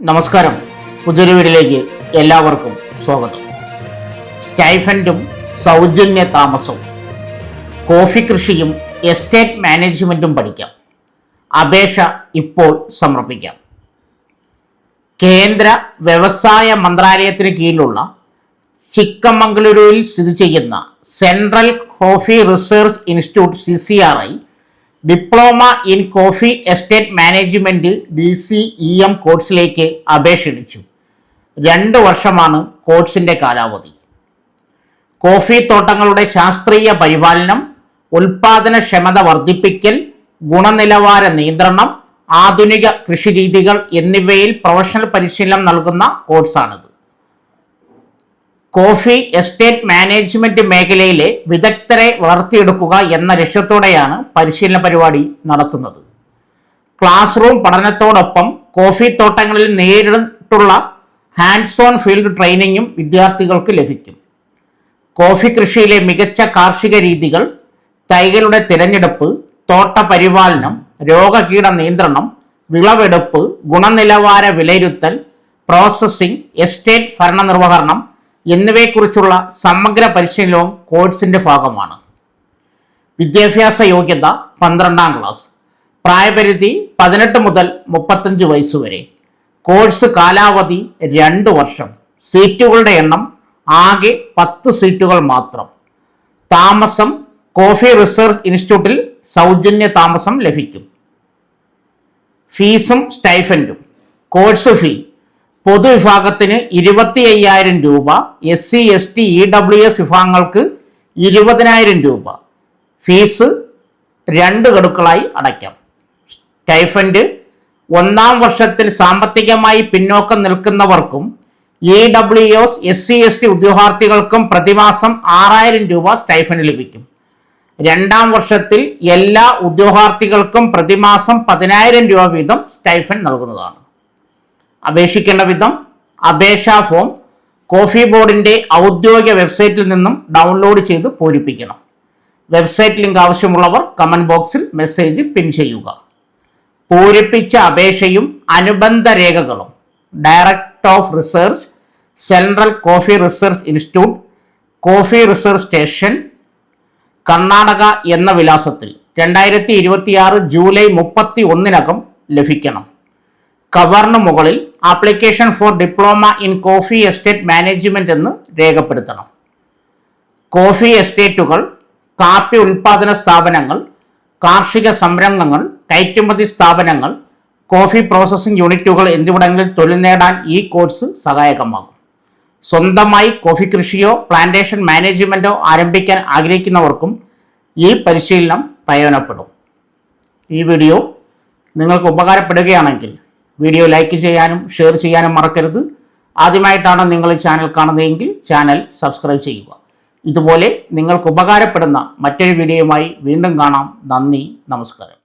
നമസ്കാരം. പുതിയൊരു വീഡിയോയിലേക്ക് എല്ലാവർക്കും സ്വാഗതം. സ്റ്റൈഫൻഡും സൗജന്യ താമസവും, കോഫി കൃഷിയും എസ്റ്റേറ്റ് മാനേജ്മെൻറ്റും പഠിക്കാം. അപേക്ഷ ഇപ്പോൾ സമർപ്പിക്കാം. കേന്ദ്ര വ്യവസായ മന്ത്രാലയത്തിന് കീഴിലുള്ള ചിക്കമംഗളൂരുവിൽ സ്ഥിതി ചെയ്യുന്ന central coffee research institute CCRI diploma in coffee estate management DCEM കോഴ്സിലേക്ക് അപേക്ഷ ക്ഷണിച്ചു. 2 വർഷമാണ് കോഴ്സിൻ്റെ കാലാവധി. കോഫി തോട്ടങ്ങളുടെ ശാസ്ത്രീയ പരിപാലനം, ഉൽപാദനക്ഷമത വർദ്ധിപ്പിക്കൽ, ഗുണനിലവാര നിയന്ത്രണം, ആധുനിക കൃഷിരീതികൾ എന്നിവയിൽ പ്രൊഫഷണൽ പരിശീലനം നൽകുന്ന കോഴ്സാണിത്. കോഫി എസ്റ്റേറ്റ് മാനേജ്മെൻറ്റ് മേഖലയിലെ വിദഗ്ധരെ വളർത്തിയെടുക്കുക എന്ന ലക്ഷ്യത്തോടെയാണ് പരിശീലന പരിപാടി നടത്തുന്നത്. ക്ലാസ് റൂം പഠനത്തോടൊപ്പം കോഫി തോട്ടങ്ങളിൽ നേരിട്ടുള്ള ഹാൻഡ്സ് ഓൺ ഫീൽഡ് ട്രെയിനിങ്ങും വിദ്യാർത്ഥികൾക്ക് ലഭിക്കും. കോഫി കൃഷിയിലെ മികച്ച കാർഷിക രീതികൾ, തൈകളുടെ തിരഞ്ഞെടുപ്പ്, തോട്ട പരിപാലനം, രോഗകീട നിയന്ത്രണം, വിളവെടുപ്പ്, ഗുണനിലവാര വിലയിരുത്തൽ, പ്രോസസ്സിംഗ്, എസ്റ്റേറ്റ് ഭരണനിർവഹണം എന്നിവയെക്കുറിച്ചുള്ള സമഗ്ര പരിശീലനവും കോഴ്സിൻ്റെ ഭാഗമാണ്. വിദ്യാഭ്യാസ യോഗ്യത 12ാം ക്ലാസ്. പ്രായപരിധി 18 മുതൽ 35 വയസ്സ് വരെ. കോഴ്സ് കാലാവധി 2 വർഷം. സീറ്റുകളുടെ എണ്ണം ആകെ 10 സീറ്റുകൾ മാത്രം. താമസം കോഫി റിസർച്ച് ഇൻസ്റ്റിറ്റ്യൂട്ടിൽ സൗജന്യ താമസം ലഭിക്കും. ഫീസും സ്റ്റൈഫൻഡും. കോഴ്സ് ഫീ പൊതുവിഭാഗത്തിന് 25,000 രൂപ, SC ST EWS വിഭാഗങ്ങൾക്ക് 20,000 രൂപ. ഫീസ് 2 ഗഡുക്കളായി അടയ്ക്കാം. സ്റ്റൈഫൻഡ് 1-ാം വർഷത്തിൽ സാമ്പത്തികമായി പിന്നോക്കം നിൽക്കുന്നവർക്കും EWS SC ST ഉദ്യോഗാർത്ഥികൾക്കും പ്രതിമാസം 6,000 രൂപ സ്റ്റൈഫൻഡ് ലഭിക്കും. 2-ാം വർഷത്തിൽ എല്ലാ ഉദ്യോഗാർത്ഥികൾക്കും പ്രതിമാസം 10,000 രൂപ വീതം സ്റ്റൈഫൻഡ് നൽകുന്നതാണ്. അപേക്ഷിക്കേണ്ട വിധം: അപേക്ഷാ ഫോം കോഫി ബോർഡിൻ്റെ ഔദ്യോഗിക വെബ്സൈറ്റിൽ നിന്നും ഡൗൺലോഡ് ചെയ്ത് പൂരിപ്പിക്കണം. വെബ്സൈറ്റ് ലിങ്ക് ആവശ്യമുള്ളവർ കമൻറ്റ് ബോക്സിൽ മെസ്സേജ് പിൻ ചെയ്യുക. പൂരിപ്പിച്ച അപേക്ഷയും അനുബന്ധ രേഖകളും director of research, central coffee research institute, coffee research station, Karnataka എന്ന വിലാസത്തിൽ 2026 ജൂലൈ 31 ലഭിക്കണം. കവറിന് മുകളിൽ application for diploma in coffee estate management എന്ന് രേഖപ്പെടുത്തണം. കോഫി എസ്റ്റേറ്റുകൾ, കാപ്പി ഉൽപാദന സ്ഥാപനങ്ങൾ, കാർഷിക സംരംഭങ്ങൾ, കയറ്റുമതി സ്ഥാപനങ്ങൾ, കോഫി പ്രോസസ്സിംഗ് യൂണിറ്റുകൾ എന്നിവിടങ്ങളിൽ തൊഴിൽ നേടാൻ ഈ കോഴ്സ് സഹായകമാകും. സ്വന്തമായി കോഫി കൃഷിയോ പ്ലാന്റേഷൻ മാനേജ്മെൻറ്റോ ആരംഭിക്കാൻ ആഗ്രഹിക്കുന്നവർക്കും ഈ പരിശീലനം പ്രയോജനപ്പെടും. ഈ വീഡിയോ നിങ്ങൾക്ക് ഉപകാരപ്പെടുകയാണെങ്കിൽ വീഡിയോ ലൈക്ക് ചെയ്യാനും ഷെയർ ചെയ്യാനും മറക്കരുത്. ആദ്യമായിട്ടാണ് നിങ്ങൾ ഈ ചാനൽ കാണുന്നതെങ്കിൽ ചാനൽ സബ്സ്ക്രൈബ് ചെയ്യുക. ഇതുപോലെ നിങ്ങൾക്ക് ഉപകാരപ്പെടുന്ന മറ്റൊരു വീഡിയോയുമായി വീണ്ടും കാണാം. നന്ദി, നമസ്കാരം.